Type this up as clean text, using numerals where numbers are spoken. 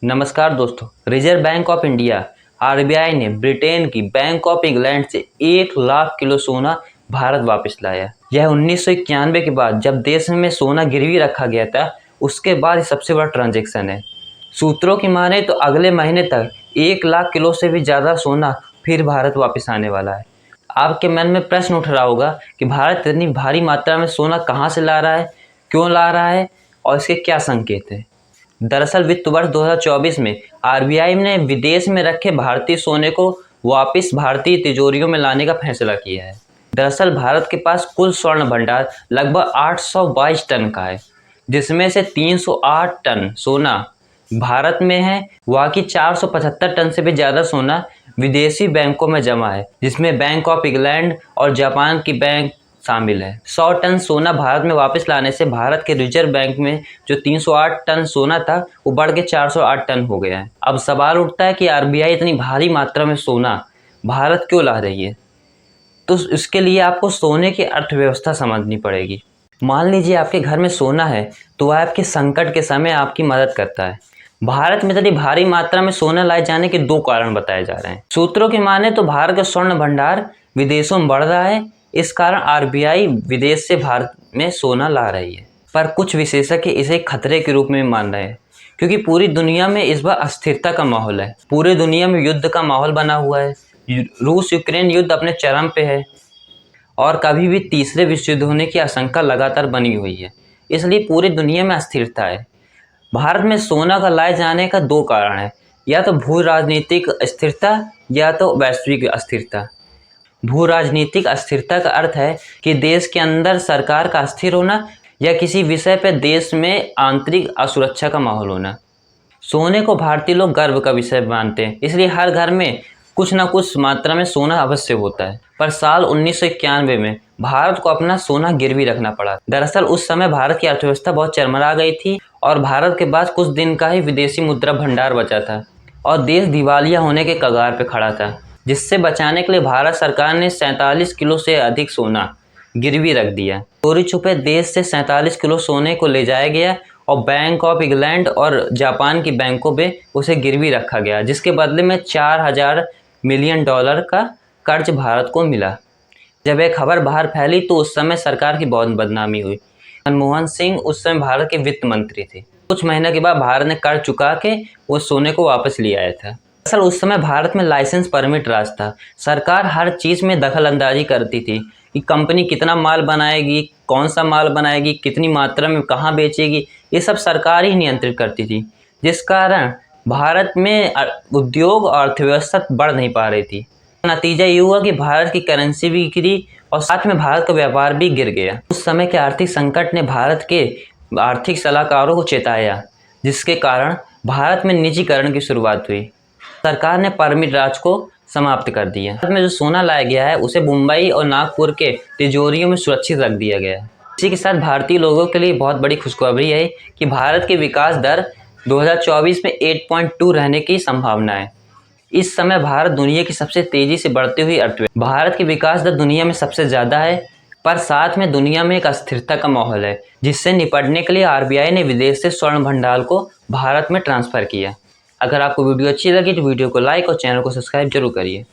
नमस्कार दोस्तों। Reserve bank of India RBI ने ब्रिटेन की बैंक ऑफ इंग्लैंड से 1 लाख किलो सोना भारत वापस लाया। यह 1991 के बाद जब देश में सोना गिरवी रखा गया था, उसके बाद सबसे बड़ा ट्रांजैक्शन है। सूत्रों की माने तो अगले महीने तक 1 लाख किलो से भी ज़्यादा सोना फिर भारत वापस आने वाला है। आपके मन में प्रश्न उठ रहा होगा कि भारत इतनी भारी मात्रा में सोना कहाँ से ला रहा है, क्यों ला रहा है और इसके क्या संकेत हैं। दरअसल वित्त वर्ष 2024 में आरबीआई ने विदेश में रखे भारतीय सोने को वापस भारतीय तिजोरियों में लाने का फैसला किया है। दरअसल भारत के पास कुल स्वर्ण भंडार लगभग 822 टन का है, जिसमें से 308 टन सोना भारत में है। बाकी 475 टन से भी ज़्यादा सोना विदेशी बैंकों में जमा है, जिसमें बैंक ऑफ इंग्लैंड और जापान की बैंक शामिल है। 100 टन सोना भारत में वापस लाने से भारत के रिजर्व बैंक में जो 308 टन सोना था वो बढ़ के 408 टन हो गया है। अब सवाल उठता है कि आरबीआई इतनी भारी मात्रा में सोना भारत क्यों ला रही है। तो इसके लिए आपको सोने की अर्थव्यवस्था समझनी पड़ेगी। मान लीजिए आपके घर में सोना है तो वह आपके संकट के समय आपकी मदद करता है। भारत में इतनी भारी मात्रा में सोना लाए जाने के 2 कारण बताए जा रहे हैं। सूत्रों की माने तो भारत का स्वर्ण भंडार विदेशों में बढ़ रहा है, इस कारण आरबीआई विदेश से भारत में सोना ला रही है। पर कुछ विशेषज्ञ इसे खतरे के रूप में मान रहे हैं, क्योंकि पूरी दुनिया में इस बार अस्थिरता का माहौल है। पूरी दुनिया में युद्ध का माहौल बना हुआ है। रूस यूक्रेन युद्ध अपने चरम पे है और कभी भी तीसरे विश्व युद्ध होने की आशंका लगातार बनी हुई है। इसलिए पूरी दुनिया में अस्थिरता है। भारत में सोना का लाए जाने का 2 कारण है, या तो भू राजनीतिक अस्थिरता या तो वैश्विक अस्थिरता। भू राजनीतिक अस्थिरता का अर्थ है कि देश के अंदर सरकार का अस्थिर होना या किसी विषय पर देश में आंतरिक असुरक्षा का माहौल होना। सोने को भारतीय लोग गर्व का विषय मानते हैं, इसलिए हर घर में कुछ न कुछ मात्रा में सोना अवश्य होता है। पर साल 1991 में भारत को अपना सोना गिरवी रखना पड़ा। दरअसल उस समय भारत की अर्थव्यवस्था बहुत चरमरा गई थी और भारत के पास कुछ दिन का ही विदेशी मुद्रा भंडार बचा था और देश दिवालिया होने के कगार पर खड़ा था, जिससे बचाने के लिए भारत सरकार ने 47 किलो से अधिक सोना गिरवी रख दिया। चोरी छुपे देश से 47 किलो सोने को ले जाया गया और बैंक ऑफ इंग्लैंड और जापान की बैंकों में उसे गिरवी रखा गया, जिसके बदले में $4000 मिलियन का कर्ज भारत को मिला। जब यह खबर बाहर फैली तो उस समय सरकार की बहुत बदनामी हुई। मनमोहन सिंह उस समय भारत के वित्त मंत्री थे। कुछ महीने के बाद भारत ने कर्ज चुका के वो सोने को वापस ले आया था। दरअसल उस समय भारत में लाइसेंस परमिट राज था। सरकार हर चीज़ में दखल अंदाजी करती थी कि कंपनी कितना माल बनाएगी, कौन सा माल बनाएगी, कितनी मात्रा में कहाँ बेचेगी, ये सब सरकार ही नियंत्रित करती थी, जिस कारण भारत में उद्योग और अर्थव्यवस्था बढ़ नहीं पा रही थी। नतीजा ये हुआ कि भारत की करेंसी भी गिरी और साथ में भारत का व्यापार भी गिर गया। उस समय के आर्थिक संकट ने भारत के आर्थिक सलाहकारों को चेताया, जिसके कारण भारत में निजीकरण की शुरुआत हुई। सरकार ने परमिट राज को समाप्त कर दिया। भारत में जो सोना लाया गया है उसे मुंबई और नागपुर के तिजोरियों में सुरक्षित रख दिया गया है। इसी के साथ भारतीय लोगों के लिए बहुत बड़ी खुशखबरी है कि भारत की विकास दर 2024 में 8.2 रहने की संभावना है। इस समय भारत दुनिया की सबसे तेजी से बढ़ती हुई अर्थव्यवस्था। भारत की विकास दर दुनिया में सबसे ज़्यादा है, पर साथ में दुनिया में एक अस्थिरता का माहौल है, जिससे निपटने के लिए आरबीआई ने विदेश से स्वर्ण भंडार को भारत में ट्रांसफ़र किया। अगर आपको वीडियो अच्छी लगी तो वीडियो को लाइक और चैनल को सब्सक्राइब जरूर करिए।